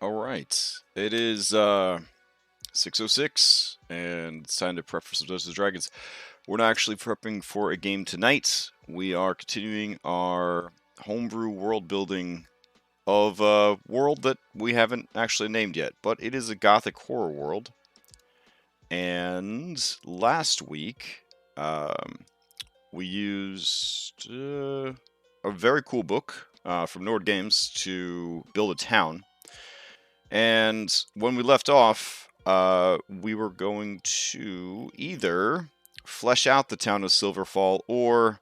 All right. It is 6:06 and it's time to prep for some Dungeons and Dragons. We're not actually prepping for a game tonight. We are continuing our homebrew world building of a world that we haven't actually named yet, but it is a Gothic horror world. And last week, we used a very cool book from Nord Games to build a town. And when we left off, we were going to either flesh out the town of Silverfall or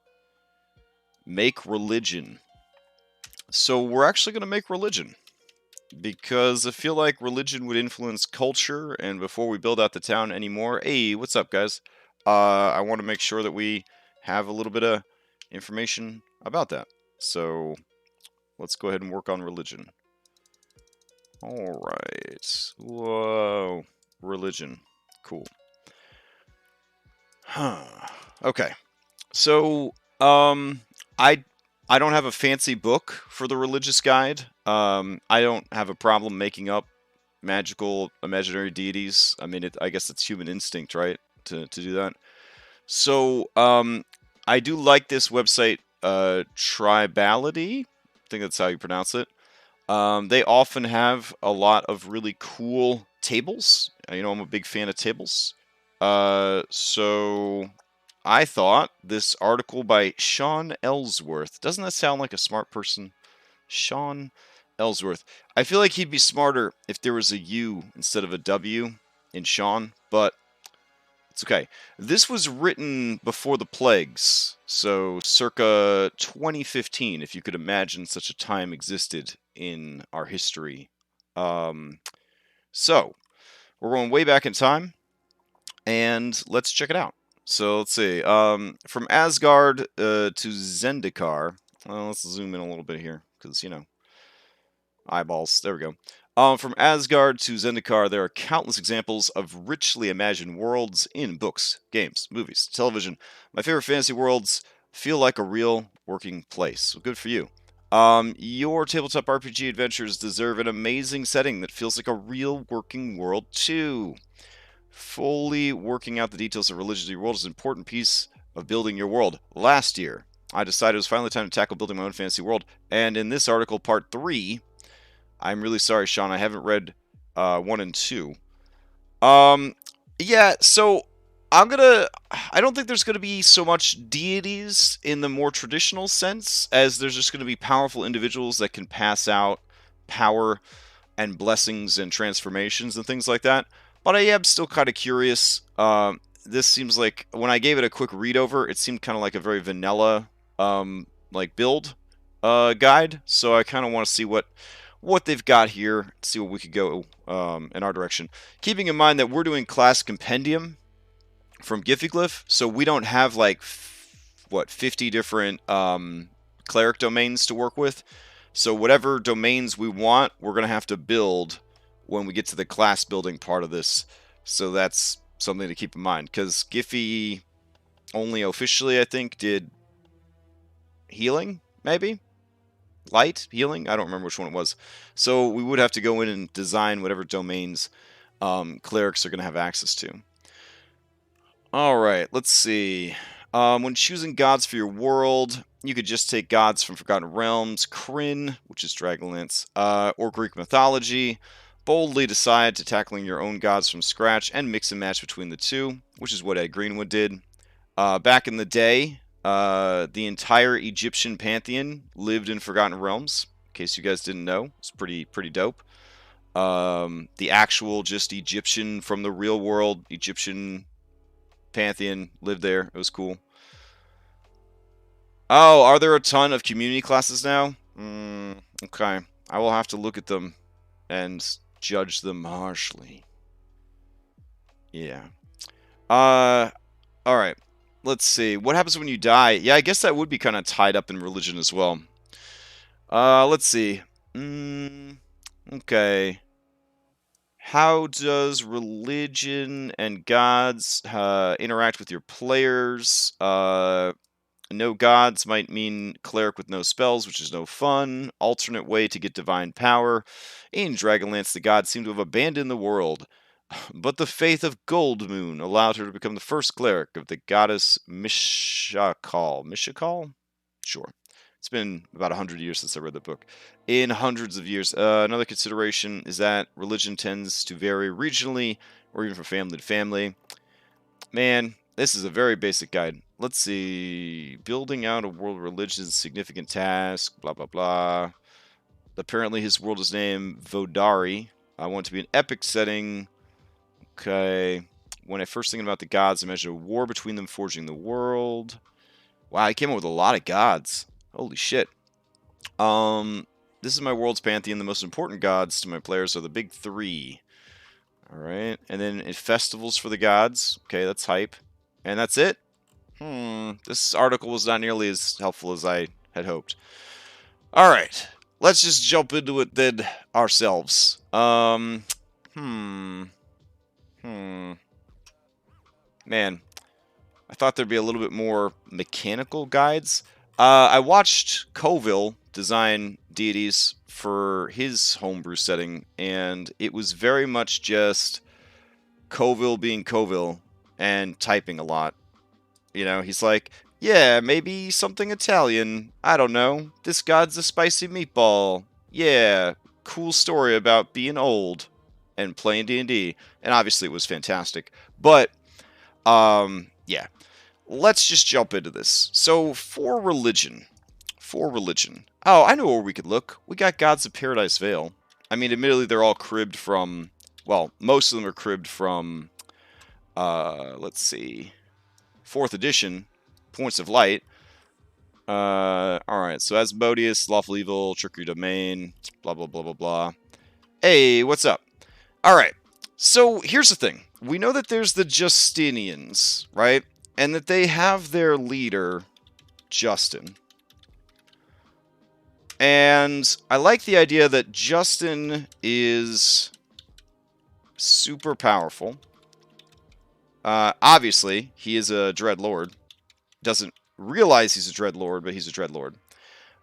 make religion. So we're actually going to make religion because I feel like religion would influence culture. And before we build out the town anymore, hey, what's up, guys? I want to make sure that we have a little bit of information about that. So let's go ahead and work on religion. All right. Whoa. Religion. Cool. Huh. Okay. So, I don't have a fancy book for the religious guide. I don't have a problem making up magical imaginary deities. I mean, I guess it's human instinct, right, to do that. So, I do like this website, Tribality. I think that's how you pronounce it. They often have a lot of really cool tables. I'm a big fan of tables. So I thought this article by Sean Ellsworth. Doesn't that sound like a smart person? Sean Ellsworth. I feel like he'd be smarter if there was a U instead of a W in Sean, but it's okay. This was written before the plagues, so circa 2015, if you could imagine such a time existed in our history. So, we're going way back in time, and let's check it out. So, let's see. From Asgard to Zendikar. Well, let's zoom in a little bit here, because, eyeballs. There we go. From Asgard to Zendikar, there are countless examples of richly imagined worlds in books, games, movies, television. My favorite fantasy worlds feel like a real working place. So good for you. Your tabletop RPG adventures deserve an amazing setting that feels like a real working world too. Fully working out the details of religion of your world is an important piece of building your world. Last year, I decided it was finally time to tackle building my own fantasy world, and in this article, part 3, I'm really sorry, Sean. I haven't read 1 and 2. Yeah, so I don't think there's gonna be so much deities in the more traditional sense, as there's just gonna be powerful individuals that can pass out power and blessings and transformations and things like that. But I am still kind of curious. This seems like, when I gave it a quick read over, it seemed kind of like a very vanilla like build guide. So I kind of want to see what they've got here, see what we could go in our direction. Keeping in mind that we're doing class compendium from Giffyglyph, so we don't have like 50 different cleric domains to work with. So whatever domains we want, we're gonna have to build when we get to the class building part of this. So that's something to keep in mind, because Giphy only officially, I think, did healing, maybe? Light healing? I don't remember which one it was. So we would have to go in and design whatever domains clerics are going to have access to. All right, let's see. When choosing gods for your world, you could just take gods from Forgotten Realms, Kryn, which is Dragonlance, or Greek mythology. Boldly decide to tackling your own gods from scratch and mix and match between the two, which is what Ed Greenwood did. Back in the day, the entire Egyptian pantheon lived in Forgotten Realms. In case you guys didn't know, it's pretty dope. The actual just Egyptian from the real world Egyptian pantheon lived there. It was cool. Oh, are there a ton of community classes now? Okay, I will have to look at them and judge them harshly. Yeah. All right. Let's see. What happens when you die? Yeah, I guess that would be kind of tied up in religion as well. Let's see. Okay. How does religion and gods interact with your players? No gods might mean cleric with no spells, which is no fun. Alternate way to get divine power. In Dragonlance, the gods seem to have abandoned the world. But the faith of Goldmoon allowed her to become the first cleric of the goddess Mishakal. Mishakal? Sure. It's been about 100 years since I read the book. In hundreds of years. Another consideration is that religion tends to vary regionally or even from family to family. Man, this is a very basic guide. Let's see. Building out a world religion is a significant task. Blah, blah, blah. Apparently his world is named Vodari. I want it to be an epic setting. Okay. When I first think about the gods, I imagine a war between them forging the world. Wow, I came up with a lot of gods. Holy shit. This is my world's pantheon. The most important gods to my players are the big three. Alright. And then festivals for the gods. Okay, that's hype. And that's it. This article was not nearly as helpful as I had hoped. Alright. Let's just jump into it then ourselves. Man, I thought there'd be a little bit more mechanical guides. I watched Coville design deities for his homebrew setting, and it was very much just Coville being Coville and typing a lot. You know, he's like, yeah, maybe something Italian. I don't know. This god's a spicy meatball. Yeah, cool story about being old and playing D&D. And obviously it was fantastic. But, yeah. Let's just jump into this. So, for religion. Oh, I know where we could look. We got Gods of Paradise Vale. I mean, admittedly, they're all cribbed from... Well, most of them are cribbed from... let's see... 4th edition, Points of Light. Alright, so Asmodeus, Lawful Evil, Trickery Domain, blah, blah, blah, blah, blah. Hey, what's up? Alright, so here's the thing. We know that there's the Justinians, right? And that they have their leader, Justin. And I like the idea that Justin is super powerful. Obviously, he is a Dreadlord. Doesn't realize he's a Dreadlord, but he's a Dreadlord.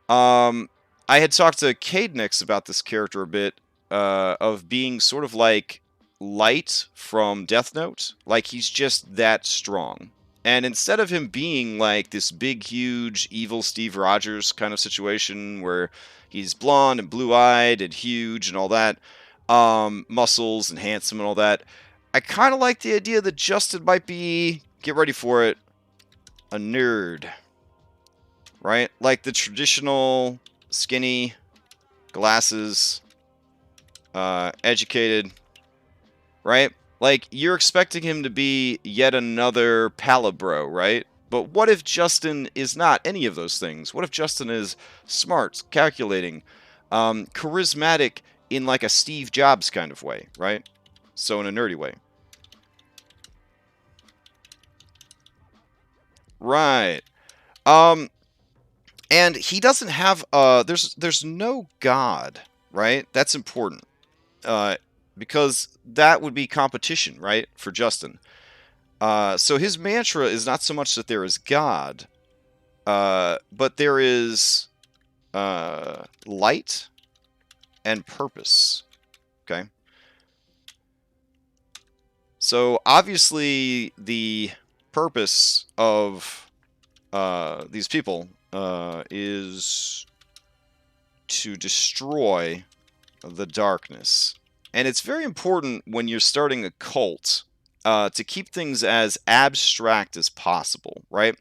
I had talked to Cadenix about this character a bit, of being sort of like Light from Death Note. Like, he's just that strong. And instead of him being like this big, huge, evil Steve Rogers kind of situation where he's blonde and blue-eyed and huge and all that, muscles and handsome and all that, I kind of like the idea that Justin might be, get ready for it, a nerd. Right? Like the traditional skinny, glasses, educated, right? Like, you're expecting him to be yet another palabro, right? But what if Justin is not any of those things? What if Justin is smart, calculating, charismatic in like a Steve Jobs kind of way, right? So in a nerdy way. Right. And he doesn't have, there's no god, right? That's important. Because that would be competition, right, for Justin. So his mantra is not so much that there is God, but there is light and purpose. Okay? So obviously the purpose of these people is to destroy the darkness. And it's very important when you're starting a cult to keep things as abstract as possible, right?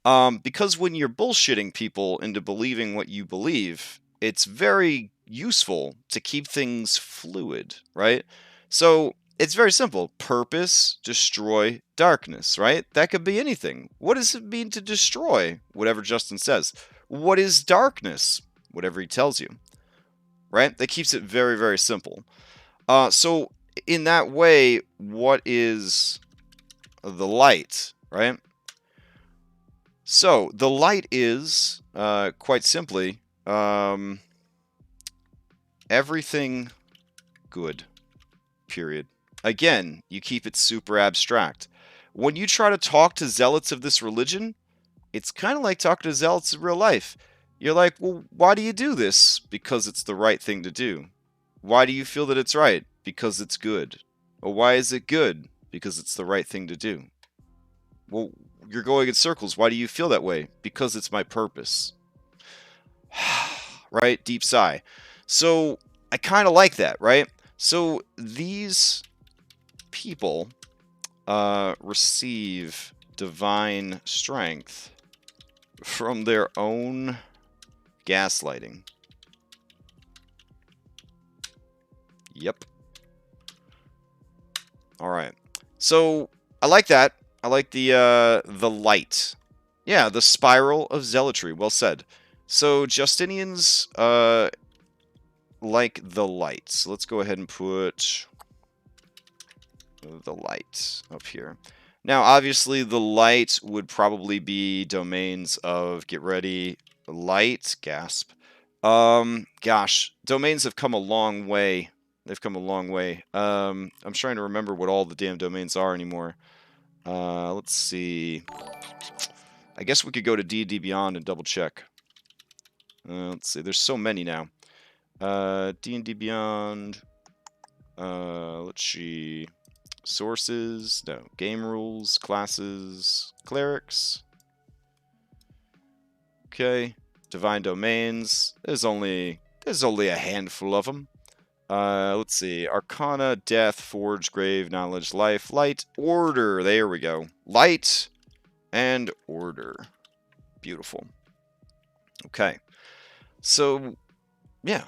Because when you're bullshitting people into believing what you believe, it's very useful to keep things fluid, right? So it's very simple. Purpose, destroy darkness, right? That could be anything. What does it mean to destroy? Whatever Justin says. What is darkness? Whatever he tells you, right? That keeps it very, very simple. So, in that way, what is the light, right? So, the light is, quite simply, everything good, period. Again, you keep it super abstract. When you try to talk to zealots of this religion, it's kind of like talking to zealots in real life. You're like, well, why do you do this? Because it's the right thing to do. Why do you feel that it's right? Because it's good. Well, why is it good? Because it's the right thing to do. Well, you're going in circles. Why do you feel that way? Because it's my purpose. Right? Deep sigh. So I kind of like that, right? So these people receive divine strength from their own gaslighting. Yep. All right. So I like that. I like the light. Yeah, the spiral of zealotry. Well said. So Justinians like the light. So let's go ahead and put the light up here. Now, obviously, the light would probably be domains of get ready, light, gasp. Gosh, domains have come a long way. They've come a long way. I'm trying to remember what all the damn domains are anymore. Let's see. I guess we could go to D&D Beyond and double check. Let's see. There's so many now. D&D Beyond. Let's see. Sources. No. Game rules. Classes. Clerics. Okay. Divine domains. There's only a handful of them. Let's see. Arcana, Death, Forge, Grave, Knowledge, Life, Light, Order. There we go. Light and Order. Beautiful. Okay. So, yeah.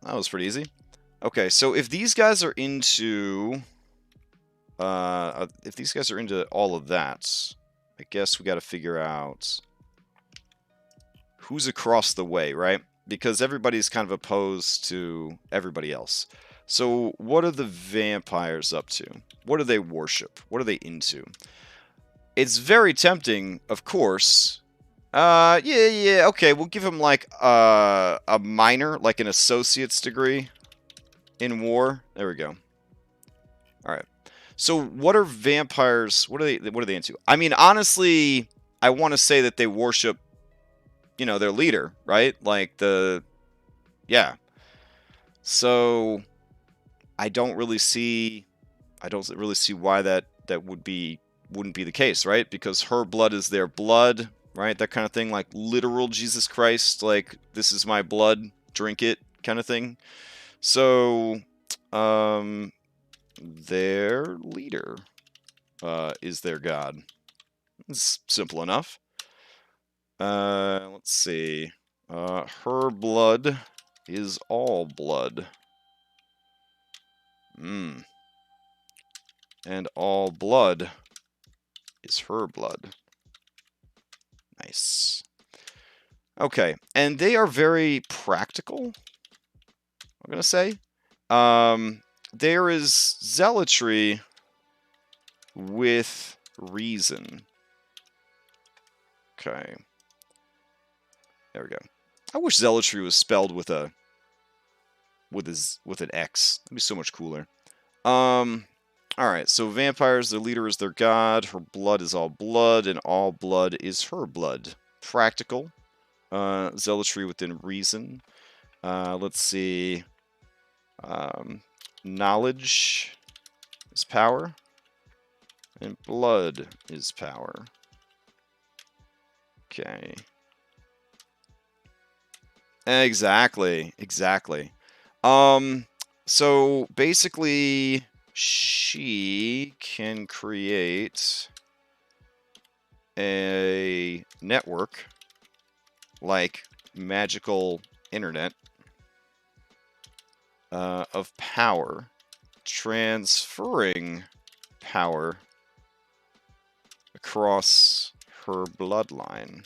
That was pretty easy. Okay, so if these guys are into... if these guys are into all of that, I guess we got to figure out who's across the way, right? Because everybody's kind of opposed to everybody else. So what are the vampires up to? What do they worship? What are they into? It's very tempting, of course. Yeah, okay, we'll give him like a minor, like an associate's degree in war. There we go. All right. So what are vampires? What are they into? I mean, honestly, I want to say that they worship, you know, their leader, right? Like yeah. So I don't really see why that wouldn't be the case, right? Because her blood is their blood, right? That kind of thing, like literal Jesus Christ, like this is my blood, drink it kind of thing. So their leader is their god. It's simple enough. Let's see. Her blood is all blood. And all blood is her blood. Nice. Okay, and they are very practical, I'm going to say. There is zealotry with reason. Okay. There we go. I wish zealotry was spelled with an X. That'd be so much cooler. Alright, so vampires, their leader is their god, her blood is all blood, and all blood is her blood. Practical. Zealotry within reason. Let's see. Knowledge is power, and blood is power. Okay. Exactly. So basically, she can create a network like magical internet of power, transferring power across her bloodline.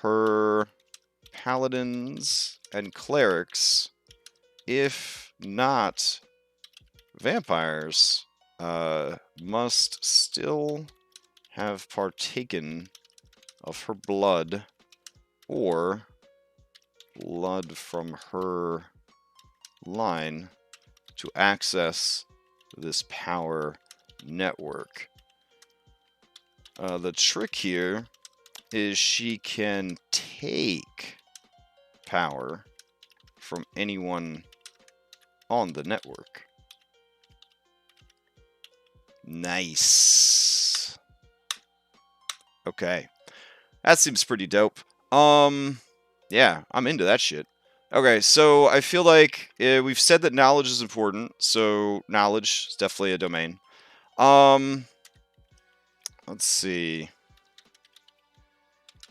Her paladins and clerics, if not vampires, must still have partaken of her blood or blood from her line to access this power network. The trick here is she can take power from anyone on the network. Nice. Okay. That seems pretty dope. Yeah, I'm into that shit. Okay, so I feel like we've said that knowledge is important, so knowledge is definitely a domain. Let's see.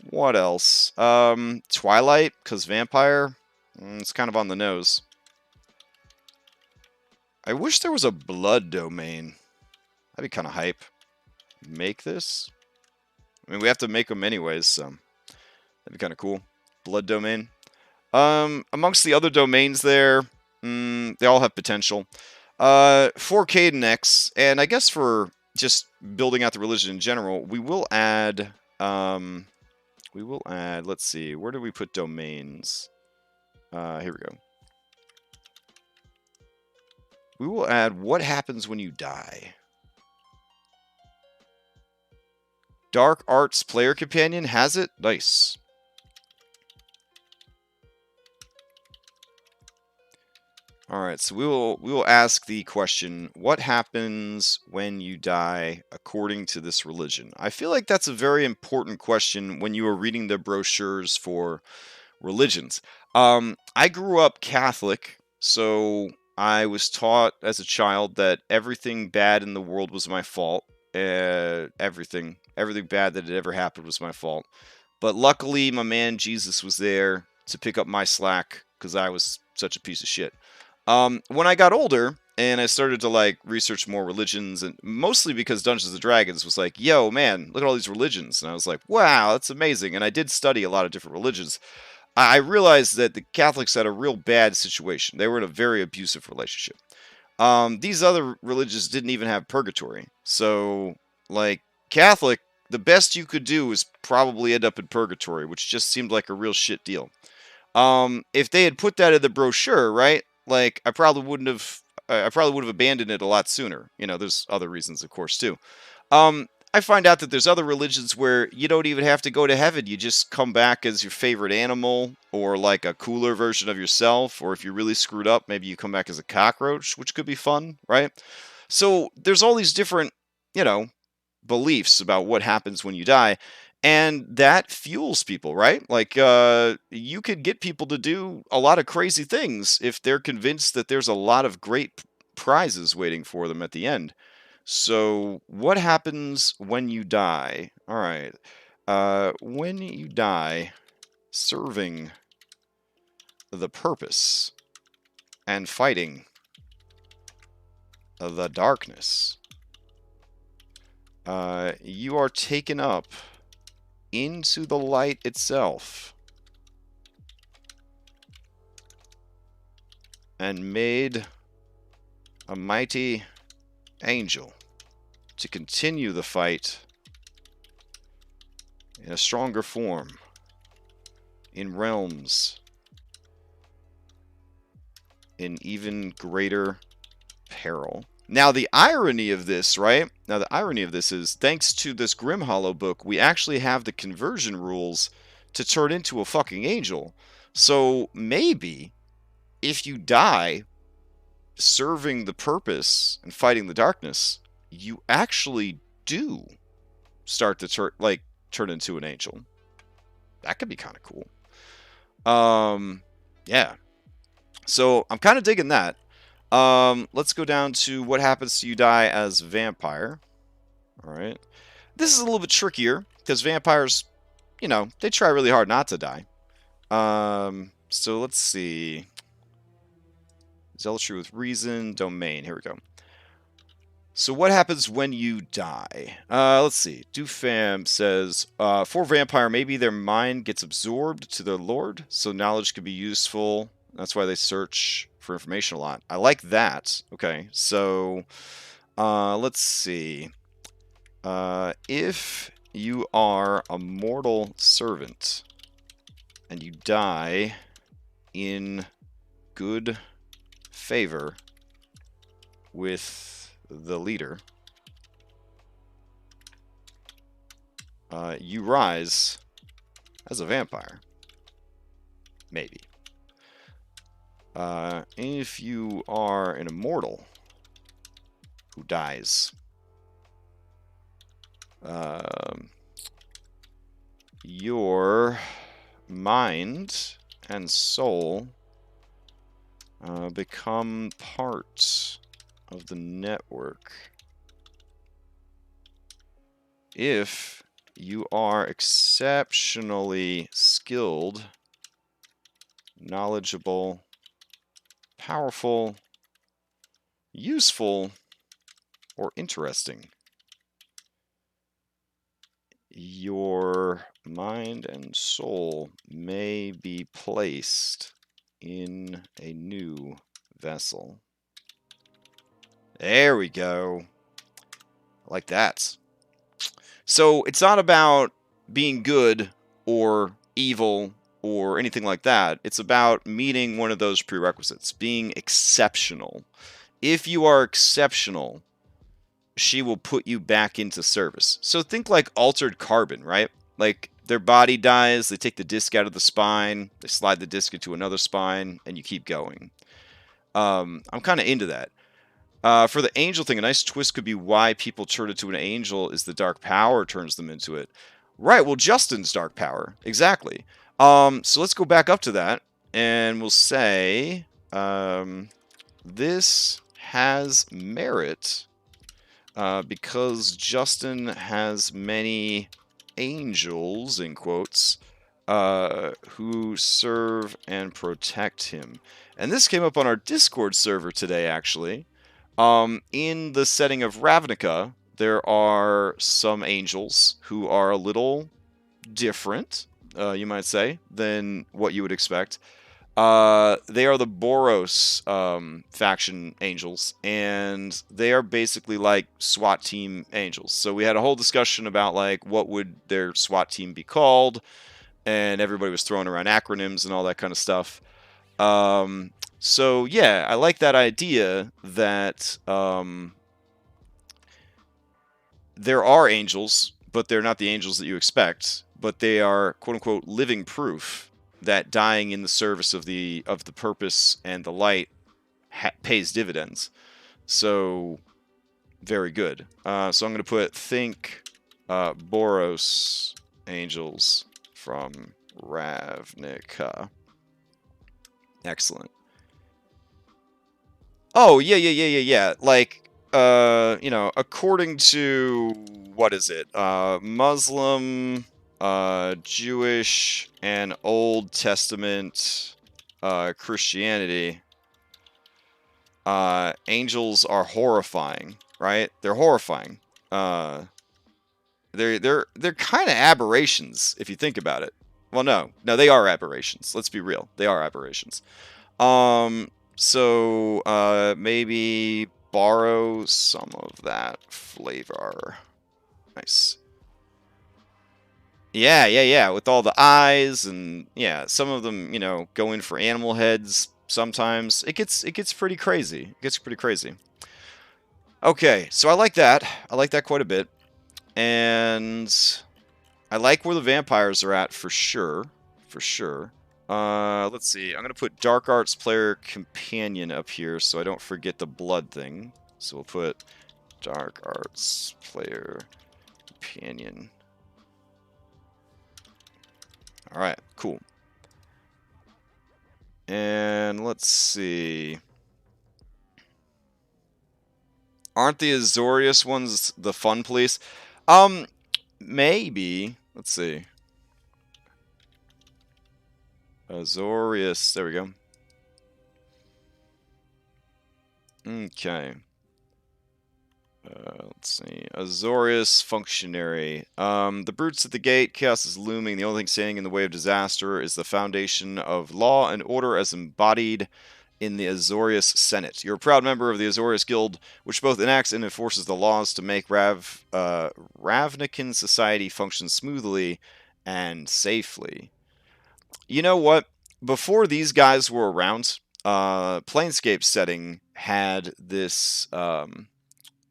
What else? Twilight, because vampire. It's kind of on the nose. I wish there was a blood domain. That'd be kind of hype. Make this? I mean, we have to make them anyways, so that'd be kind of cool. Blood domain. Amongst the other domains there, they all have potential. For Caden and I guess for just building out the religion in general, we will add, let's see, where do we put domains? Here we go. We will add what happens when you die. Dark Arts Player Companion has it? Nice. Alright, so we will ask the question, what happens when you die according to this religion? I feel like that's a very important question when you are reading the brochures for religions. I grew up Catholic, so I was taught as a child that everything bad in the world was my fault. Everything bad that had ever happened was my fault. But luckily, my man Jesus was there to pick up my slack because I was such a piece of shit. When I got older and I started to like research more religions, and mostly because Dungeons and Dragons was like, yo, man, look at all these religions. And I was like, wow, that's amazing. And I did study a lot of different religions. I realized that the Catholics had a real bad situation. They were in a very abusive relationship. These other religions didn't even have purgatory. So, like, Catholic, the best you could do is probably end up in purgatory, which just seemed like a real shit deal. If they had put that in the brochure, right? Like, I probably would have abandoned it a lot sooner. You know, there's other reasons, of course, too. I find out that there's other religions where you don't even have to go to heaven. You just come back as your favorite animal, or like a cooler version of yourself, or if you're really screwed up, maybe you come back as a cockroach, which could be fun, right? So there's all these different, you know, beliefs about what happens when you die, and that fuels people, right? Like, you could get people to do a lot of crazy things if they're convinced that there's a lot of great prizes waiting for them at the end. So, what happens when you die? All right. When you die, serving the purpose and fighting the darkness, you are taken up into the light itself and made a mighty angel to continue the fight in a stronger form in realms in even greater peril. Now, the irony of this, right? Now, the irony of this is, thanks to this Grim Hollow book, we actually have the conversion rules to turn into a fucking angel. So, maybe, if you die serving the purpose and fighting the darkness, you actually do start to turn into an angel. That could be kind of cool. Yeah. So, I'm kind of digging that. Let's go down to what happens to you die as vampire. All right. This is a little bit trickier because vampires, you know, they try really hard not to die. So let's see. Zealotry with reason, domain. Here we go. So what happens when you die? Let's see. Dufam says, for vampire, maybe their mind gets absorbed to their lord, so knowledge could be useful. That's why they search for information a lot. I like that. Okay, so let's see. If you are a mortal servant and you die in good favor with the leader, you rise as a vampire. Maybe. If you are an immortal who dies, your mind and soul become part of the network. If you are exceptionally skilled, knowledgeable, powerful, useful, or interesting, your mind and soul may be placed in a new vessel. There we go. I like that. So it's not about being good or evil or anything like that. It's about meeting one of those prerequisites, being exceptional. If you are exceptional, she will put you back into service. So think like altered carbon, right? Like their body dies, they take the disc out of the spine, they slide the disc into another spine, and you keep going. I'm kind of into that. For the angel thing, a nice twist could be why people turn into an angel is the dark power turns them into it. Right, well, Justin's dark power. Exactly. So let's go back up to that, and we'll say this has merit because Justin has many angels, in quotes, who serve and protect him. And this came up on our Discord server today, actually. In the setting of Ravnica, there are some angels who are a little different, you might say, than what you would expect. They are the Boros faction angels, and they are basically like SWAT team angels. So we had a whole discussion about like what would their SWAT team be called, and everybody was throwing around acronyms and all that kind of stuff. So yeah, I like that idea that there are angels, but they're not the angels that you expect. But they are quote unquote living proof that dying in the service of the purpose and the light pays dividends. So very good. So I'm going to put think Boros angels from Ravnica. Excellent. Oh, yeah. Like, according to, what is it? Muslim, Jewish, and Old Testament Christianity, angels are horrifying, right? They're horrifying. They're kind of aberrations, if you think about it. Well, no, they are aberrations. Let's be real. They are aberrations. So maybe borrow some of that flavor. Nice. Yeah. With all the eyes and yeah, some of them, go in for animal heads. Sometimes it gets pretty crazy. It gets pretty crazy. Okay, so I like that. I like that quite a bit, and I like where the vampires are at for sure. For sure. Let's see. I'm going to put Dark Arts Player Companion up here so I don't forget the blood thing. So we'll put Dark Arts Player Companion. Alright, cool. And let's see. Aren't the Azorius ones the fun police? Maybe. Let's see. Azorius. There we go. Okay. Let's see. Azorius Functionary. The brutes at the gate. Chaos is looming. The only thing standing in the way of disaster is the foundation of law and order as embodied in the Azorius Senate. You're a proud member of the Azorius Guild, which both enacts and enforces the laws to make Ravnican society function smoothly and safely. You know what? Before these guys were around, Planescape setting had this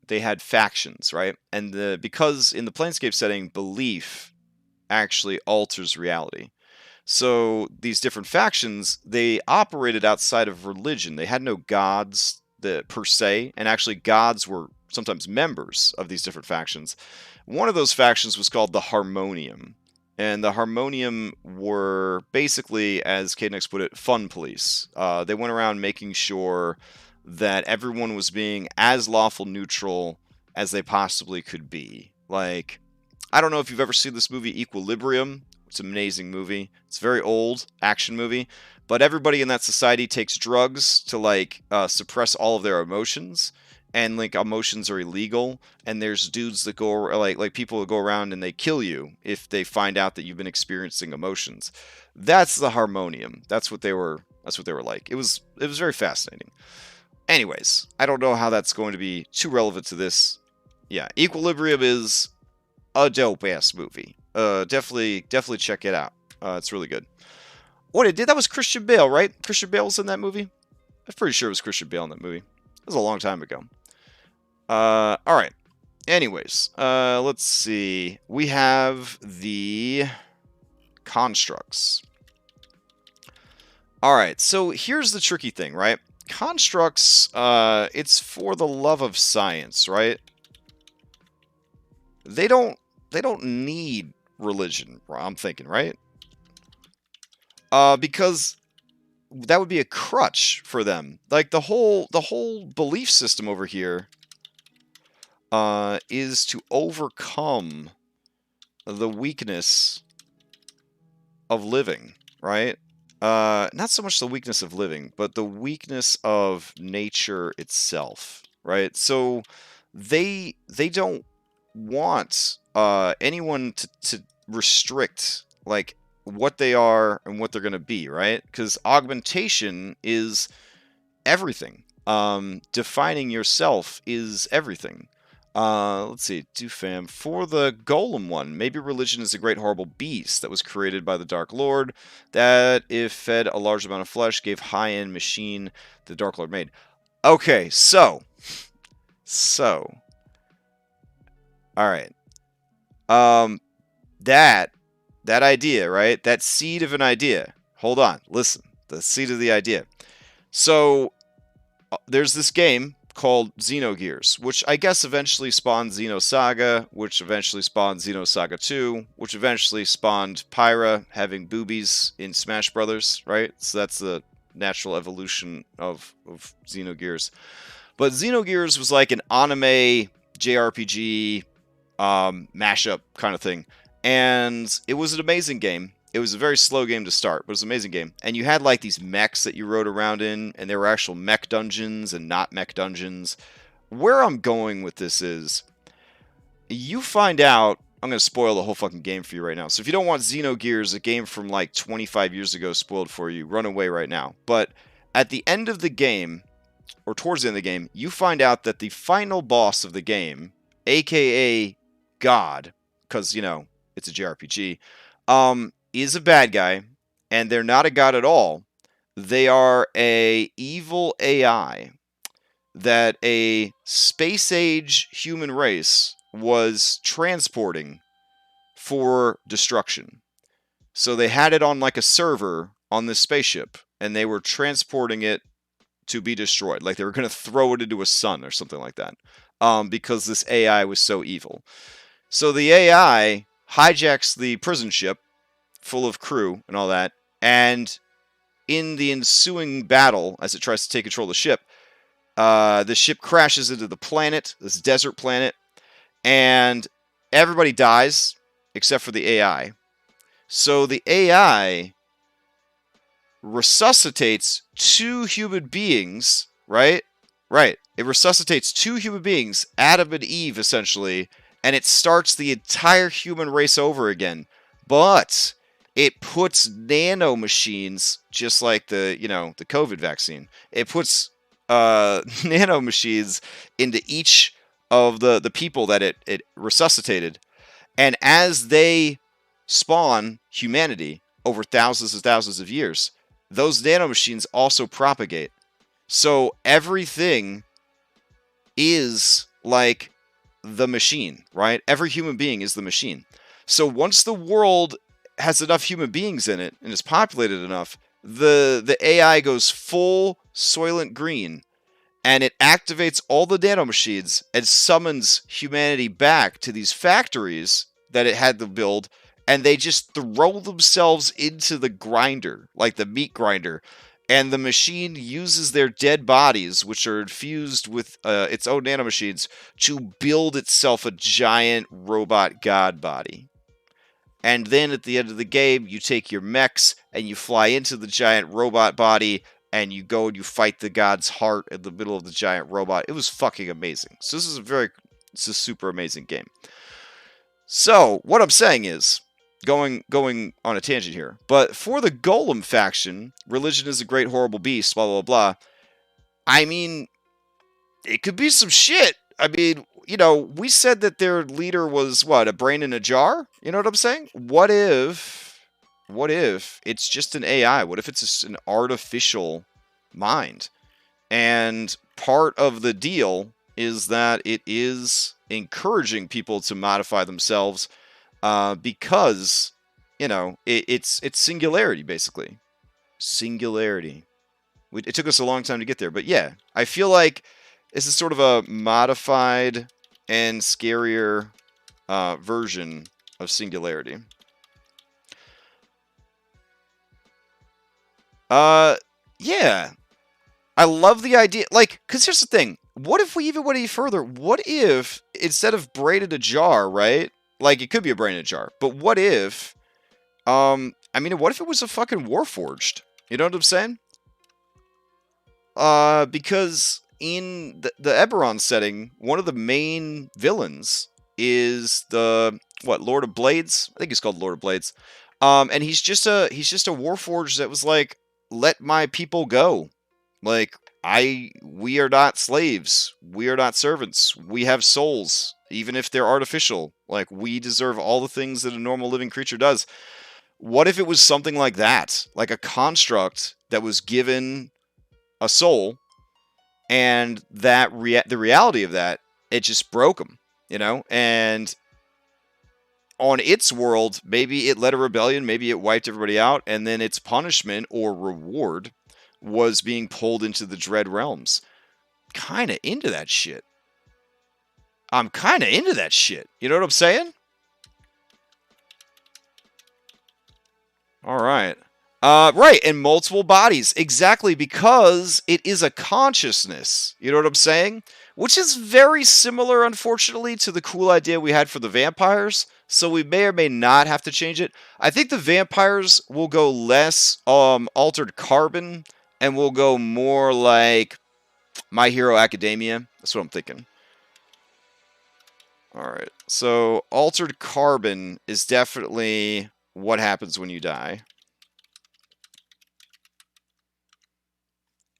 they had factions, right? And because in the Planescape setting, belief actually alters reality. So these different factions, they operated outside of religion. They had no gods per se, and actually gods were sometimes members of these different factions. One of those factions was called the Harmonium. And the Harmonium were basically, as Cadenex put it, fun police. They went around making sure that everyone was being as lawful neutral as they possibly could be. Like, I don't know if you've ever seen this movie Equilibrium. It's an amazing movie. It's a very old action movie, but everybody in that society takes drugs to like suppress all of their emotions, and like emotions are illegal. And there's dudes that go like people that go around and they kill you if they find out that you've been experiencing emotions. That's the Harmonium. That's what they were. That's what they were like. It was very fascinating. Anyways, I don't know how that's going to be too relevant to this. Yeah, Equilibrium is a dope ass movie. Definitely check it out. It's really good. What it did, that was Christian Bale, right? Christian Bale was in that movie? I'm pretty sure it was Christian Bale in that movie. It was a long time ago. Alright. Anyways, let's see. We have the constructs. Alright, so here's the tricky thing, right? Constructs, it's for the love of science, right? They don't need religion, I'm thinking, right? Because that would be a crutch for them. Like the whole belief system over here is to overcome the weakness of living, right? Not so much the weakness of living, but the weakness of nature itself, right? So they don't want anyone to restrict like what they are and what they're going to be, right? Because augmentation is everything. Defining yourself is everything. Let's see, Dufam. For the Golem one, maybe religion is a great horrible beast that was created by the Dark Lord, that if fed a large amount of flesh, gave high-end machine the Dark Lord made. Okay, so. Alright. That idea, right? That seed of an idea. Hold on, listen. The seed of the idea. So, there's this game called Xenogears, which I guess eventually spawned Xenosaga, which eventually spawned Xenosaga 2, which eventually spawned Pyra having boobies in Smash Brothers, right? So that's the natural evolution of Xenogears. But Xenogears was like an anime JRPG mashup kind of thing. And it was an amazing game. It was a very slow game to start, but it was an amazing game. And you had like these mechs that you rode around in, and there were actual mech dungeons and not mech dungeons. Where I'm going with this is, you find out, I'm going to spoil the whole fucking game for you right now. So if you don't want Xenogears, a game from like 25 years ago spoiled for you, run away right now. But at the end of the game, or towards the end of the game, you find out that the final boss of the game, aka God, because, you know, it's a JRPG, is a bad guy, and they're not a god at all. They are a evil AI that a space-age human race was transporting for destruction. So they had it on like a server on this spaceship, and they were transporting it to be destroyed. Like they were going to throw it into a sun or something like that, because this AI was so evil. So the AI hijacks the prison ship full of crew and all that, and in the ensuing battle, as it tries to take control of the ship crashes into the planet, this desert planet, and everybody dies except for the AI. So the AI resuscitates two human beings, right? Right. It resuscitates two human beings, Adam and Eve, essentially, and it starts the entire human race over again. But it puts nano machines, just like the COVID vaccine. It puts nano machines into each of the people that it resuscitated. And as they spawn humanity over thousands and thousands of years, those nanomachines also propagate. So everything is like the machine, right? Every human being is the machine. So once the world has enough human beings in it and is populated enough, the AI goes full Soylent Green and it activates all the nanomachines and summons humanity back to these factories that it had to build, and they just throw themselves into the grinder, like the meat grinder, and the machine uses their dead bodies, which are infused with its own nanomachines, to build itself a giant robot god body. And then at the end of the game, you take your mechs and you fly into the giant robot body, and you go and you fight the god's heart in the middle of the giant robot. It was fucking amazing. So it's a super amazing game. So what I'm saying is, going on a tangent here, but for the Golem faction, religion is a great horrible beast, blah blah blah. I mean, it could be some shit. I mean, we said that their leader was what, a brain in a jar? You know what I'm saying? What if it's just an AI? What if it's just an artificial mind? And part of the deal is that it is encouraging people to modify themselves because, it's singularity, basically. Singularity. It took us a long time to get there, but yeah, I feel like this is sort of a modified and scarier version of singularity. Yeah. I love the idea, because here's the thing. What if we even went any further? What if, instead of brain in a jar, right? Like, it could be a brain in a jar, but what if, what if it was a fucking Warforged? You know what I'm saying? Because in the Eberron setting, one of the main villains is Lord of Blades? I think he's called Lord of Blades. And he's just a Warforged that was like, let my people go. Like, we are not slaves. We are not servants. We have souls, even if they're artificial. Like, we deserve all the things that a normal living creature does. What if it was something like that? Like a construct that was given a soul, and that the reality of that, it just broke them, and on its world, maybe it led a rebellion, maybe it wiped everybody out, and then its punishment or reward was being pulled into the Dread Realms. Kind of into that shit. I'm kind of into that shit. You know what I'm saying? All right. Right, and multiple bodies. Exactly, because it is a consciousness. You know what I'm saying? Which is very similar, unfortunately, to the cool idea we had for the vampires. So we may or may not have to change it. I think the vampires will go less altered carbon, and will go more like My Hero Academia. That's what I'm thinking. Alright, so altered carbon is definitely what happens when you die.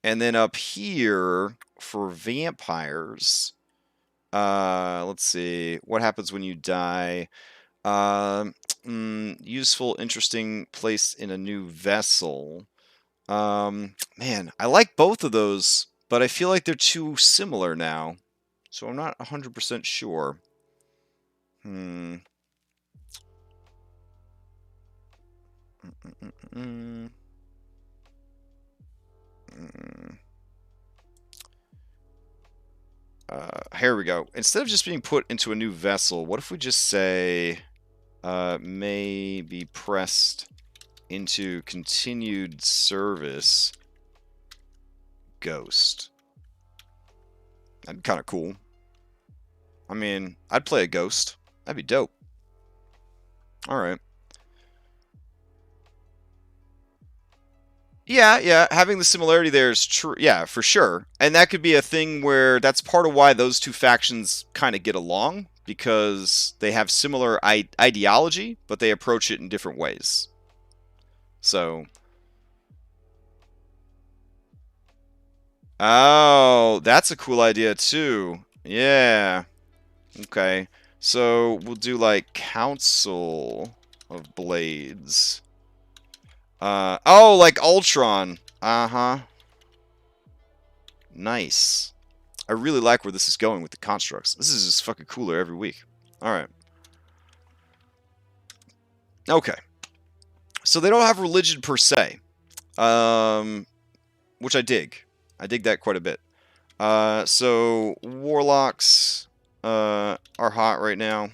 And then up here, for vampires, let's see, what happens when you die? Useful, interesting, place in a new vessel. Man, I like both of those, but I feel like they're too similar now. So I'm not 100% sure. Here we go. Instead of just being put into a new vessel, what if we just say, may be pressed into continued service ghost? That'd be kind of cool. I mean, I'd play a ghost. That'd be dope. Alright. Yeah, having the similarity there is true. Yeah, for sure. And that could be a thing where that's part of why those two factions kind of get along, because they have similar ideology, but they approach it in different ways. So. Oh, that's a cool idea too. Yeah. Okay. So we'll do like Council of Blades. Oh, like Ultron. Uh-huh. Nice. I really like where this is going with the constructs. This is just fucking cooler every week. Alright. Okay. So they don't have religion per se. Which I dig. I dig that quite a bit. So warlocks are hot right now.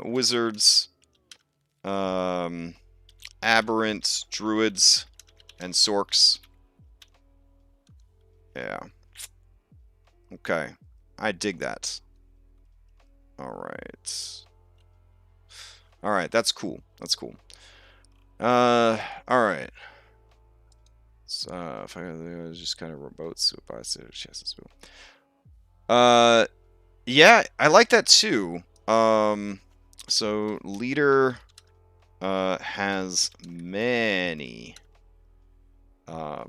Wizards, aberrant druids, and sorks. Yeah. Okay. I dig that. Alright. Alright, that's cool. That's cool. Alright. So, if I just kind of remote supervisor chances. Yeah, I like that too. So leader has many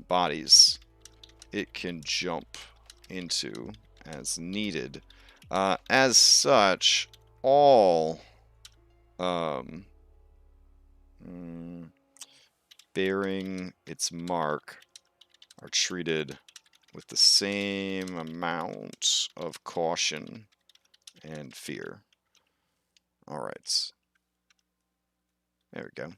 bodies it can jump into as needed. As such, all bearing its mark are treated with the same amount of caution and fear. Alright. There we go.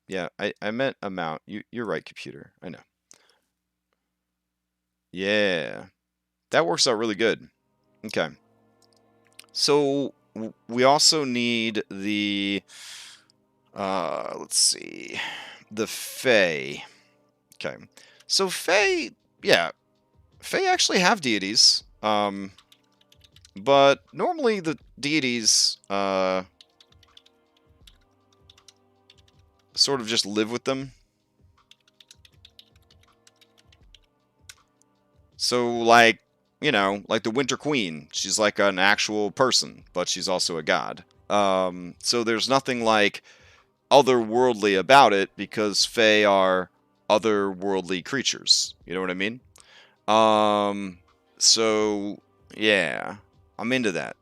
Yeah, I meant amount. You're right, computer. I know. Yeah. That works out really good. Okay. So we also need the let's see. The Fae. Okay. So Fae, yeah. Fae actually have deities. But normally the deities sort of just live with them. So, like, you know, like the Winter Queen. She's like an actual person, but she's also a god. So there's nothing like otherworldly about it because Fae are otherworldly creatures. You know what I mean? So, yeah. I'm into that.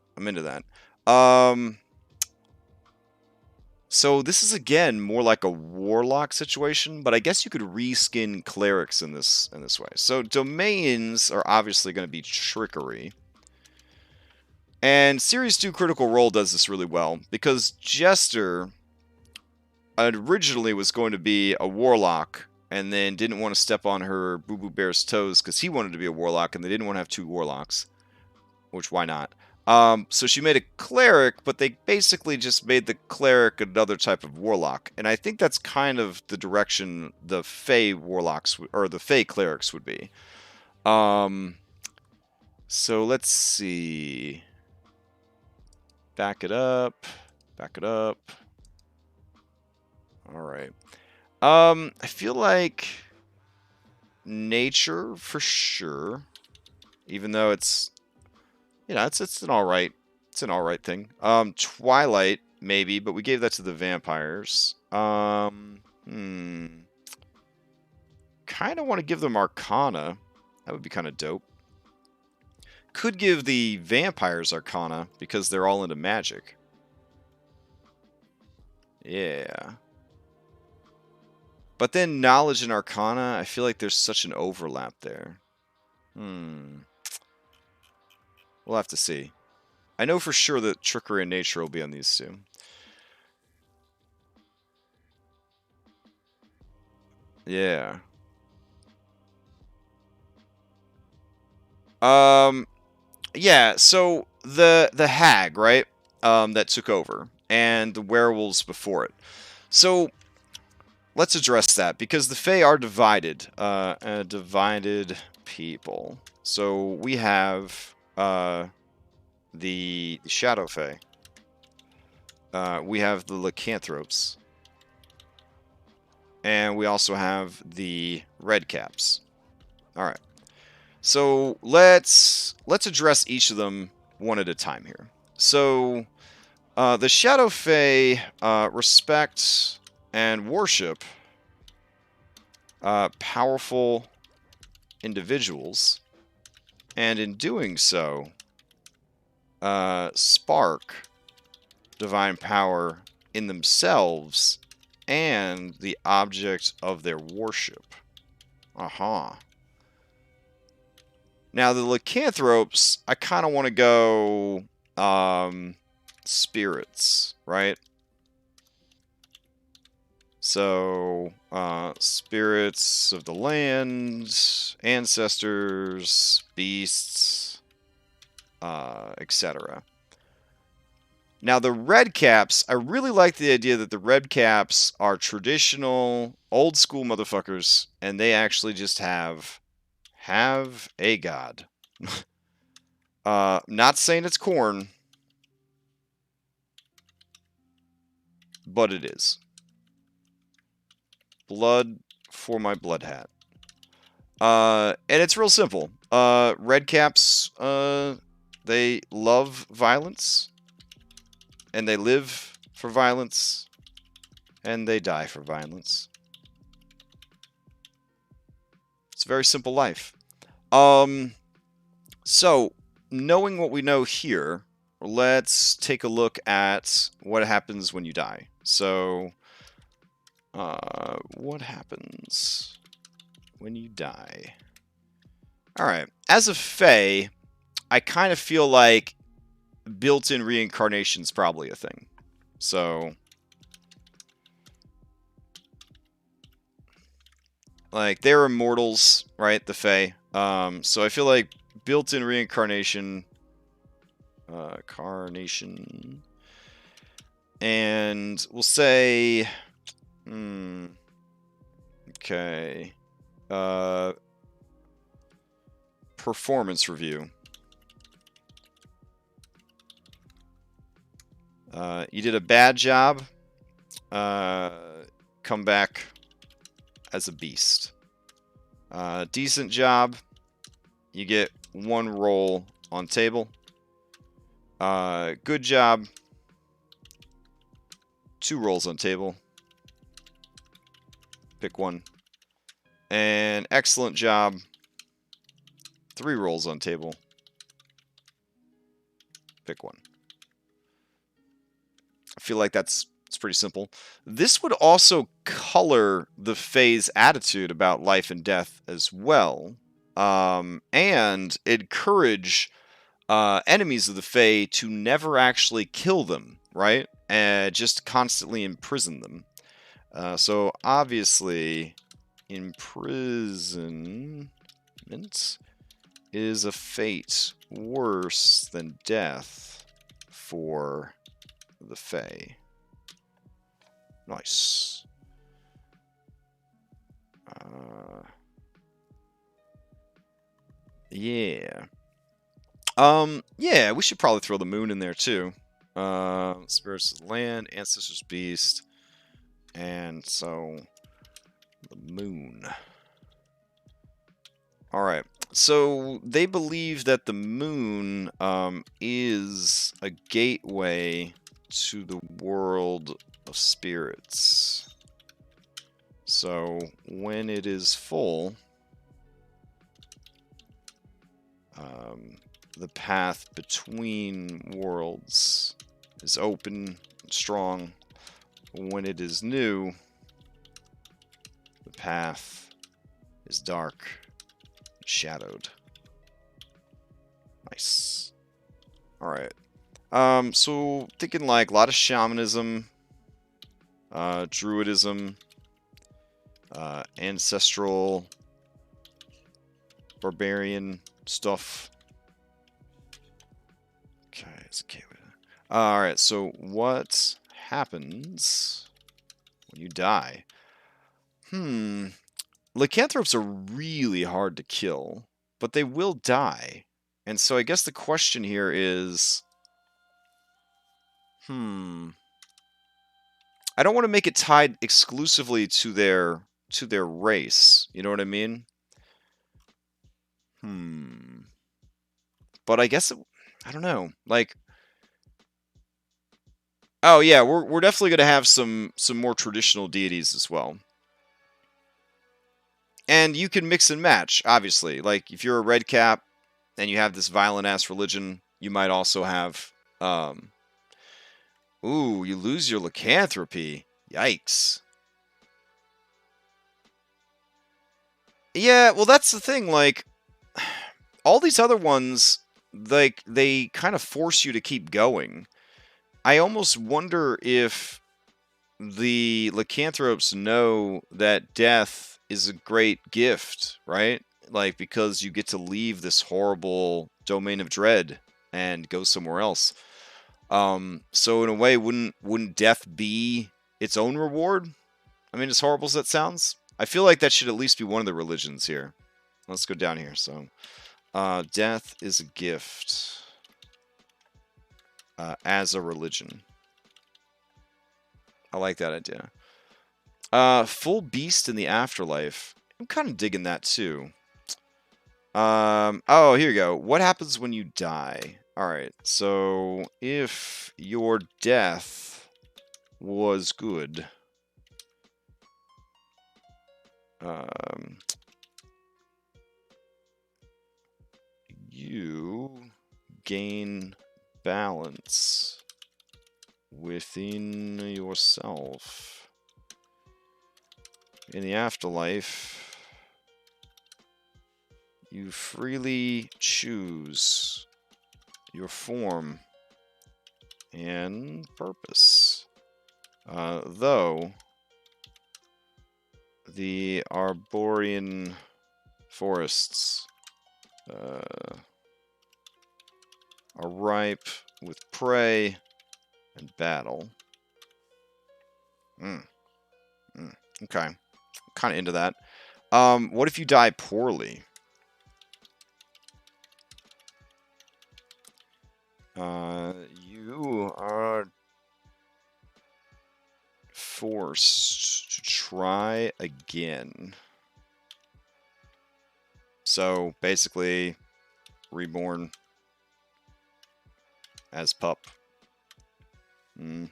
So this is again more like a warlock situation, but I guess you could reskin clerics in this way. So domains are obviously going to be trickery. And Series 2 Critical Role does this really well because Jester originally was going to be a warlock and then didn't want to step on her Boo Boo Bear's toes because he wanted to be a warlock and they didn't want to have two warlocks. Which, why not? So she made a cleric, but they basically just made the cleric another type of warlock. And I think that's kind of the direction the Fey warlocks, or the Fey clerics would be. So let's see. Back it up. Alright. I feel like nature for sure. Even though it's, you know, it's an alright thing. Twilight, maybe, but we gave that to the vampires. Kind of want to give them Arcana. That would be kind of dope. Could give the vampires Arcana, because they're all into magic. Yeah. But then Knowledge and Arcana, I feel like there's such an overlap there. We'll have to see. I know for sure that Trickery and Nature will be on these two. Yeah. Yeah, so the hag, right? That took over, and the werewolves before it. So let's address that, because the Fae are divided. A divided people. So we have the Shadow Fae. We have the Lycanthropes. And we also have the Red Caps. Alright. So let's address each of them one at a time here. So the Shadow Fae respect and worship powerful individuals, and in doing so, spark divine power in themselves and the object of their worship. Aha. Now, the lycanthropes, I kind of want to go spirits, right? So, spirits of the land, ancestors, beasts, etc. Now, the red caps, I really like the idea that the red caps are traditional, old school motherfuckers, and they actually just have a god. Not saying it's corn, but it is. Blood for my blood hat. And it's real simple. Red caps, they love violence, and they live for violence, and they die for violence. It's a very simple life. So, knowing what we know here, let's take a look at what happens when you die. So, what happens when you die? Alright, as a Fae, I kind of feel like built-in reincarnation is probably a thing. So, like, they're immortals, right, the Fae. So I feel like built-in reincarnation, carnation, and we'll say, okay, performance review. You did a bad job, come back as a beast. Decent job, you get 1 roll on table. Good job, 2 rolls on table. Pick 1. And excellent job, 3 rolls on table. Pick 1. I feel like it's pretty simple. This would also color the Fae's attitude about life and death as well, and encourage enemies of the Fae to never actually kill them, right? And just constantly imprison them. So obviously, imprisonment is a fate worse than death for the Fae. Nice. Yeah. Yeah, we should probably throw the moon in there too. Spirits of the land, ancestors, beast, and so the moon. All right. So they believe that the moon is a gateway to the world of spirits. So when it is full, the path between worlds is open and strong. When it is new, the path is dark and shadowed. Nice. Alright. So thinking like a lot of shamanism, druidism, ancestral, barbarian stuff. Okay, it's okay. Alright, so what happens when you die? Lycanthropes are really hard to kill, but they will die. And so I guess the question here is, I don't want to make it tied exclusively to their race. You know what I mean? But I guess I don't know. Like, oh yeah, we're definitely gonna have some more traditional deities as well. And you can mix and match, obviously. Like if you're a red cap and you have this violent ass religion, you might also have ooh, you lose your lycanthropy. Yikes. Yeah, well, that's the thing. Like, all these other ones, like, they kind of force you to keep going. I almost wonder if the lycanthropes know that death is a great gift, right? Like, because you get to leave this horrible domain of dread and go somewhere else. So in a way, wouldn't death be its own reward? I mean, as horrible as that sounds, I feel like that should at least be one of the religions here. Let's go down here. So, death is a gift as a religion. I like that idea. Full beast in the afterlife. I'm kind of digging that too. Oh, here you go. What happens when you die? All right. So if your death was good, you gain balance within yourself. In the afterlife, you freely choose your form and purpose. Though the Arborean forests are ripe with prey and battle. Okay. Kind of into that. What if you die poorly? You are forced to try again. So, basically, reborn as pup. Kind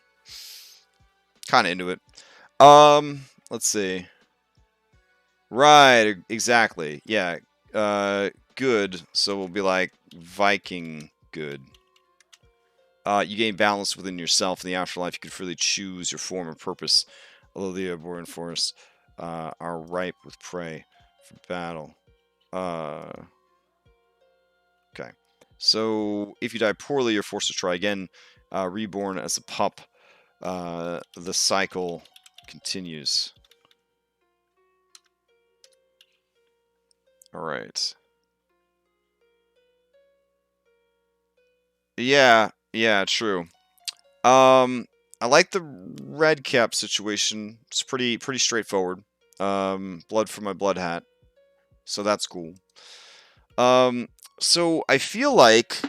of into it. Let's see. Right, exactly. Yeah. Good. So we'll be like Viking good. You gain balance within yourself. In the afterlife, you can freely choose your form and purpose. Although the Arborean forests are ripe with prey for battle. Okay. So if you die poorly, you're forced to try again. Reborn as a pup. The cycle continues. All right. Yeah, true. I like the red cap situation. It's pretty straightforward. Blood for my blood hat. So that's cool. So I feel like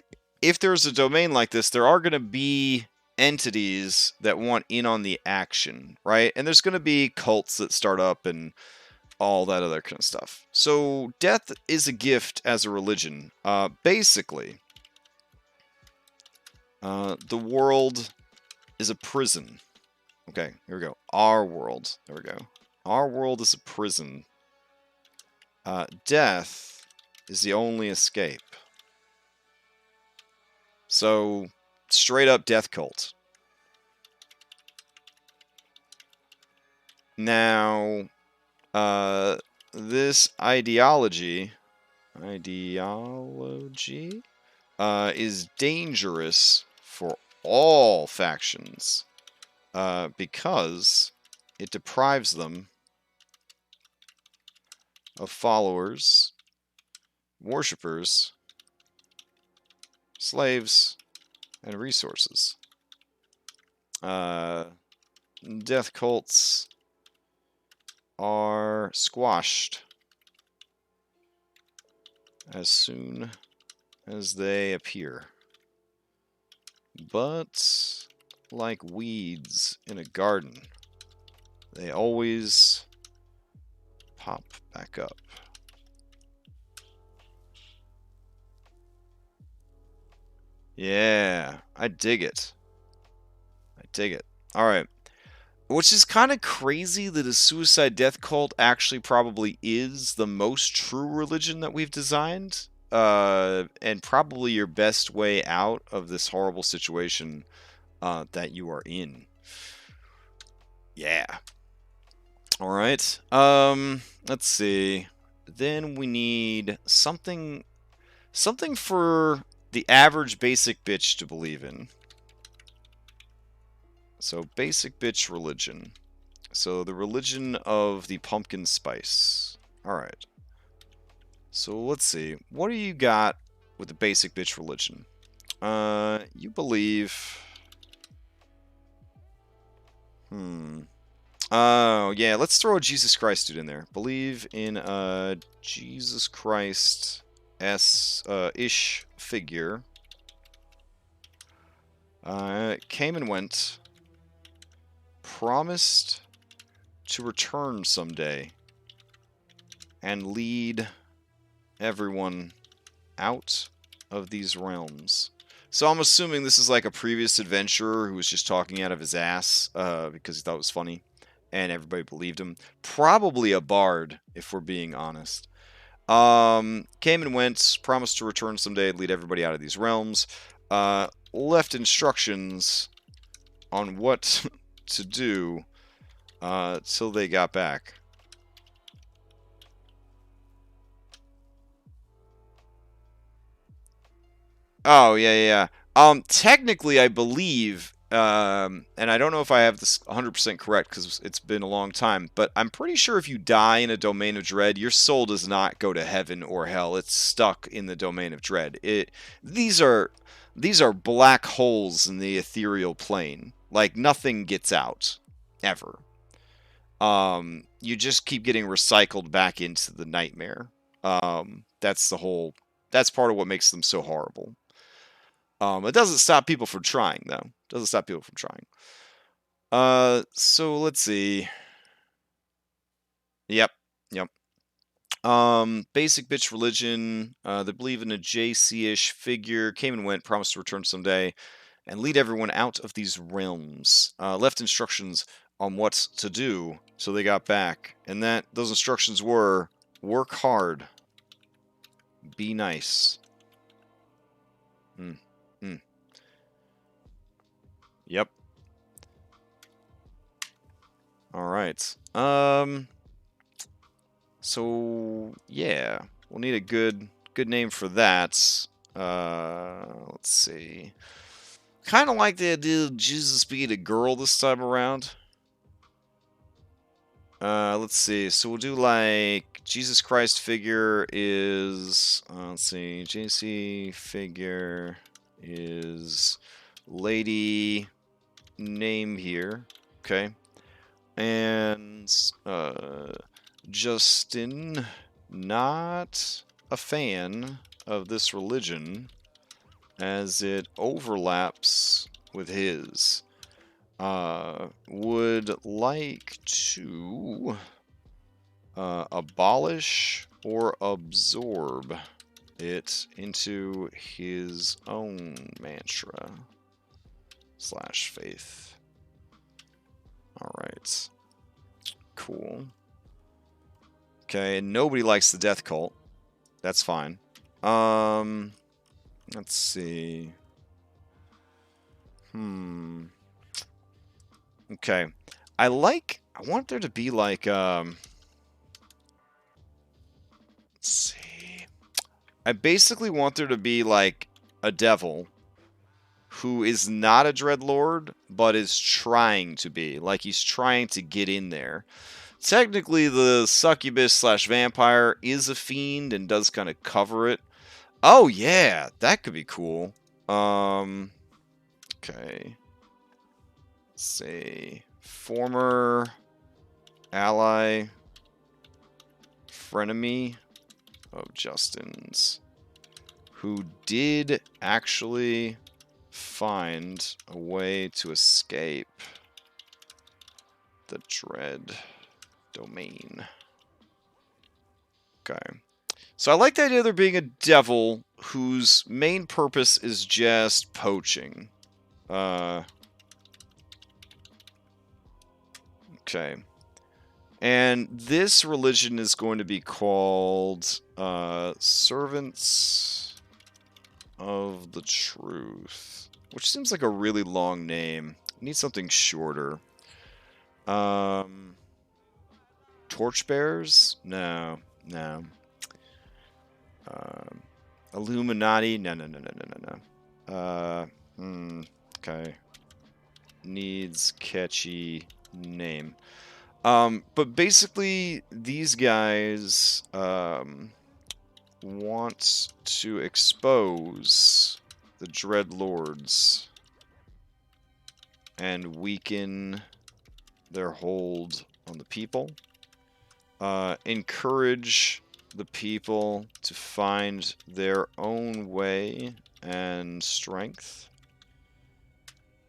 if there's a domain like this, there are going to be entities that want in on the action, right? And there's going to be cults that start up and all that other kind of stuff. So death is a gift as a religion. Basically, the world is a prison. Okay, here we go. Our world. There we go. Our world is a prison. Death is the only escape. So, straight up death cult. Now, this ideology is dangerous for all factions because it deprives them of followers, worshippers, slaves, and resources. Death cults are squashed as soon as they appear. But like weeds in a garden, they always pop back up. Yeah, I dig it. I dig it. All right. Which is kind of crazy that a suicide death cult actually probably is the most true religion that we've designed. And probably your best way out of this horrible situation that you are in. Yeah. All right. Let's see. then we need something for the average basic bitch to believe in. So basic bitch religion. So the religion of the pumpkin spice. Alright. So let's see. What do you got with the basic bitch religion? You believe... Oh, yeah, let's throw a Jesus Christ dude in there. Believe in Jesus Christ ish figure. Came and went. Promised to return someday. And lead everyone out of these realms. So I'm assuming this is like a previous adventurer who was just talking out of his ass because he thought it was funny. And everybody believed him. Probably a bard, if we're being honest. Came and went, promised to return someday, lead everybody out of these realms. Left instructions on what to do till they got back. Oh, yeah. Technically, I believe, and I don't know if I have this 100% correct because it's been a long time, but I'm pretty sure if you die in a domain of dread, your soul does not go to heaven or hell. It's stuck in the domain of dread. These are black holes in the ethereal plane. Like nothing gets out ever. You just keep getting recycled back into the nightmare. That's part of what makes them so horrible. It doesn't stop people from trying, though. Doesn't stop people from trying. So let's see. Yep. Basic bitch religion. They believe in a JC-ish figure. Came and went. Promised to return someday, and lead everyone out of these realms. Left instructions on what to do, so they got back, and those instructions were: work hard, be nice. Yep. Alright. So, yeah. We'll need a good name for that. Let's see. Kind of like the idea of Jesus being a girl this time around. Let's see. So we'll do like Jesus Christ figure is... let's see. JC figure is lady name here. Okay. And Justin, not a fan of this religion as it overlaps with his. Would like to abolish or absorb it into his own mantra / faith. Alright. Cool. Okay, nobody likes the death cult. That's fine. Let's see. Okay. I want there to be like, let's see. I basically want there to be like a devil who is not a dreadlord, but is trying to be. Like he's trying to get in there. Technically, the succubus / vampire is a fiend and does kind of cover it. Oh, yeah. That could be cool. Okay. Let's see. Former ally, frenemy of Justin's, who did actually find a way to escape the dread domain. Okay. So I like the idea of there being a devil whose main purpose is just poaching. Okay. And this religion is going to be called Servants of the Truth, which seems like a really long name. I need something shorter. Torchbearers? No. Illuminati. No. Okay. Needs catchy name. But basically, these guys want to expose the Dreadlords and weaken their hold on the people. Encourage the people to find their own way and strength.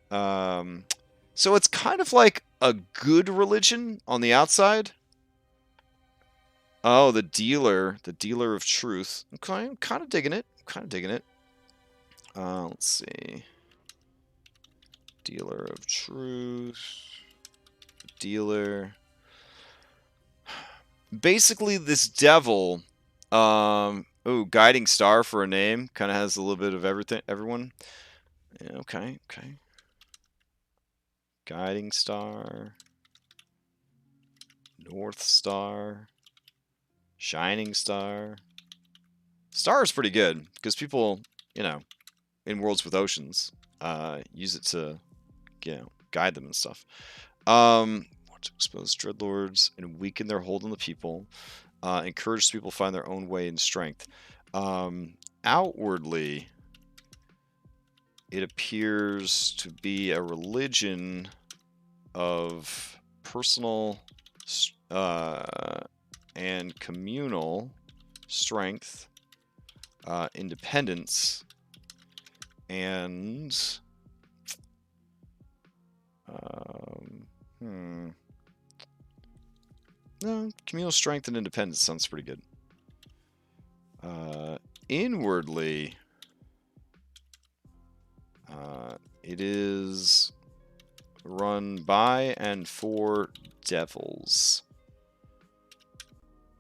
So it's kind of like a good religion on the outside. Oh, the dealer of truth. Okay, I'm kind of digging it. Let's see. Dealer of truth. Dealer. Basically, this devil. Ooh, guiding star for a name. Kind of has a little bit of everything. Everyone. Yeah, okay. Guiding star. North Star. Shining Star. Star is pretty good because people, in worlds with oceans, use it to, guide them and stuff. Want to expose Dreadlords and weaken their hold on the people. Encourage people to find their own way and strength. Outwardly, it appears to be a religion of personal and communal strength, independence, and no, communal strength and independence sounds pretty good. Inwardly, it is run by and for devils.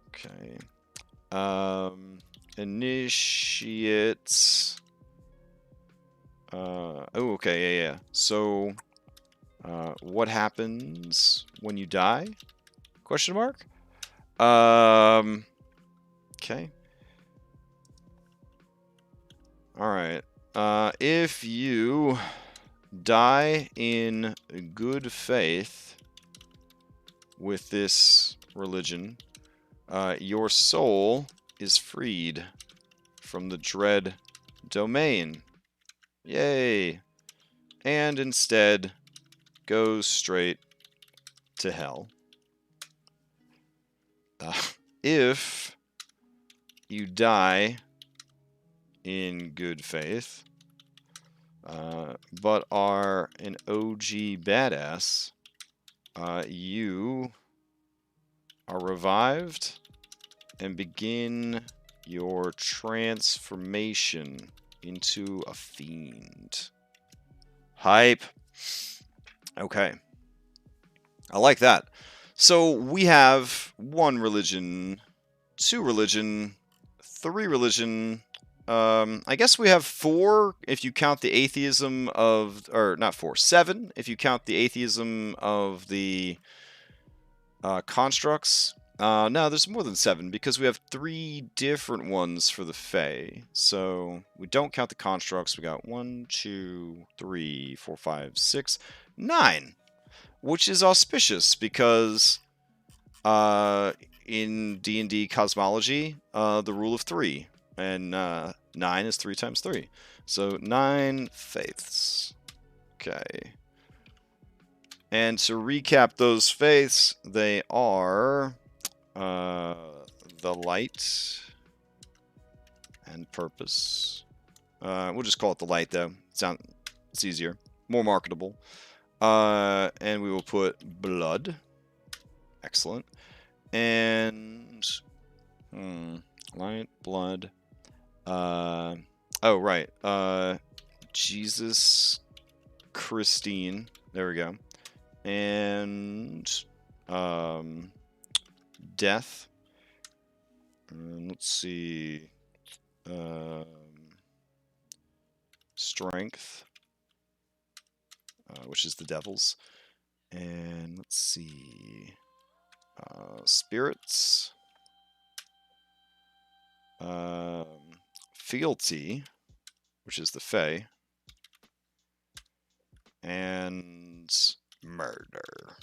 Okay. Initiates. Oh, okay, yeah. So, what happens when you die? Question mark? Okay. Alright. If you die in good faith with this religion, your soul is freed from the dread domain. Yay! And instead goes straight to hell. If you die in good faith, but are an OG badass, you are revived and begin your transformation into a fiend. Hype. Okay. I like that. So we have 1 religion, 2 religion, 3 religion. I guess we have 4 if you count the atheism of, or not 4, 7 if you count the atheism of the constructs. No, there's more than 7 because we have 3 different ones for the Fae. So we don't count the constructs. We got 1, 2, 3, 4, 5, 6, 9, which is auspicious because in D&D cosmology, the rule of 3, and 9 is 3 times 3. So 9 faiths. Okay. And to recap those faiths, they are the light and purpose. We'll just call it the light, though. It's easier, more marketable. And we will put blood. Excellent. And light, blood. Oh right. Jesus, Christine. There we go. And death. Let's see. Strength, which is the devils. And let's see. Spirits. fealty, which is the Fae, and murder.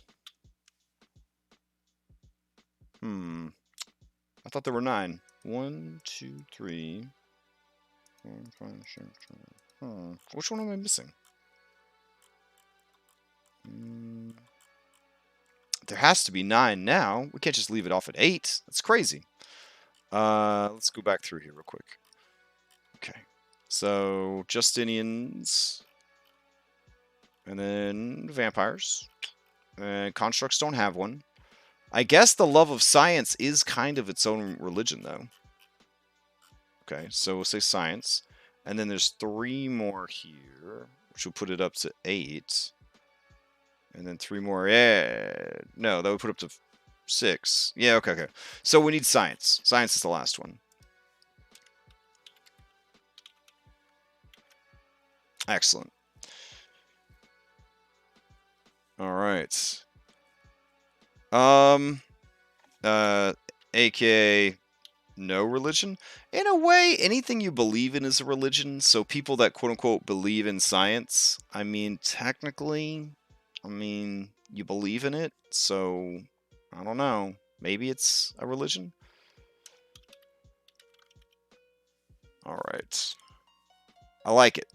I thought there were 9. 1, 2, 3, 4, 5, 6, 7. Which one am I missing? There has to be 9 now. We can't just leave it off at 8. That's crazy. Let's go back through here real quick. Okay. So, Justinians. And then vampires. And constructs don't have one. I guess the love of science is kind of its own religion, though. Okay, so we'll say science. And then there's 3 more here, which will put it up to 8. And then 3 more. Yeah. No, that would put up to 6. Yeah, okay. So we need science. Science is the last one. Excellent. All right. AKA no religion. In a way, anything you believe in is a religion. So people that quote-unquote believe in science, I mean, technically, you believe in it. So, I don't know. Maybe it's a religion? All right. I like it.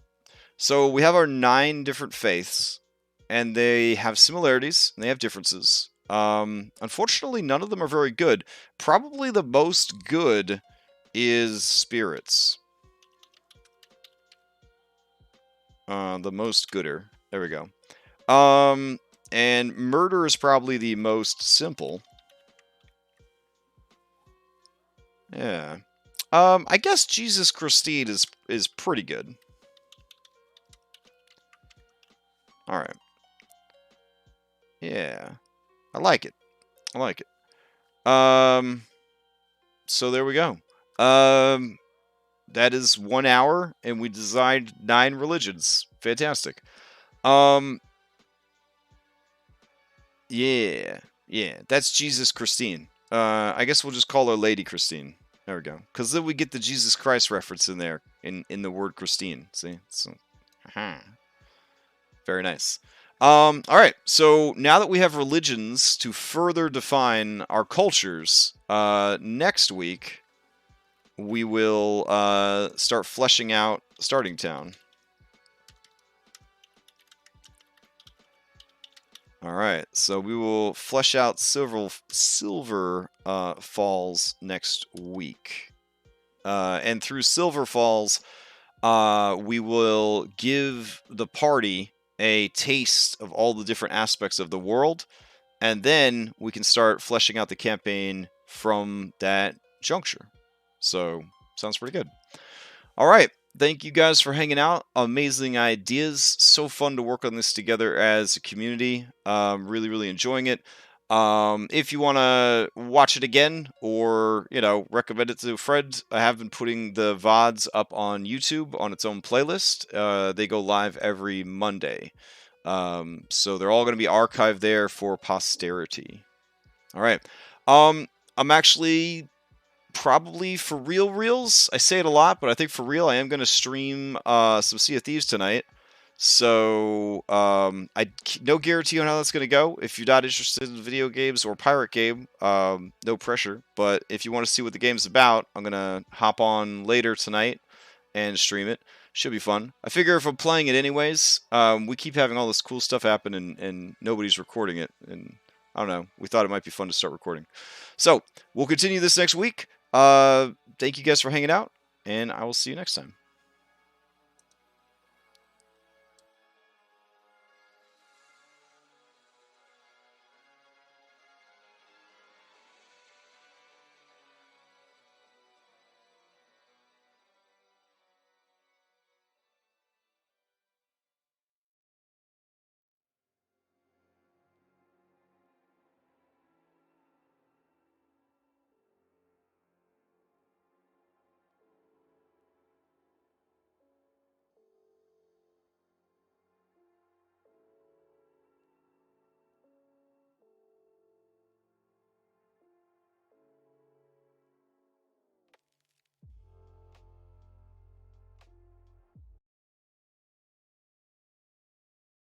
So we have our 9 different faiths, and they have similarities, and they have differences. Unfortunately, none of them are very good. Probably the most good is spirits. The most gooder. There we go. And murder is probably the most simple. Yeah. I guess Jesus Christine is pretty good. All right. Yeah. I like it. I like it. So there we go. That is 1 hour, and we designed 9 religions. Fantastic. Yeah. That's Jesus Christine. I guess we'll just call her Lady Christine. There we go. Because then we get the Jesus Christ reference in there, in the word Christine. See? So, very nice. All right. So now that we have religions to further define our cultures, next week we will start fleshing out Starting Town. All right. So we will flesh out Silver Falls next week, and through Silver Falls, we will give the party a taste of all the different aspects of the world, and then we can start fleshing out the campaign from that juncture. So, sounds pretty good. All right. Thank you guys for hanging out. Amazing ideas. So fun to work on this together as a community. Really, really enjoying it. If you want to watch it again or, recommend it to a friend, I have been putting the VODs up on YouTube on its own playlist. They go live every Monday. So they're all going to be archived there for posterity. All right. I'm actually probably for reals. I say it a lot, but I think for real, I am going to stream some Sea of Thieves tonight. So, no guarantee on how that's going to go. If you're not interested in video games or pirate game, no pressure. But if you want to see what the game's about, I'm going to hop on later tonight and stream it. Should be fun. I figure if I'm playing it anyways, we keep having all this cool stuff happen and nobody's recording it. And I don't know. We thought it might be fun to start recording. So, we'll continue this next week. Thank you guys for hanging out, and I will see you next time.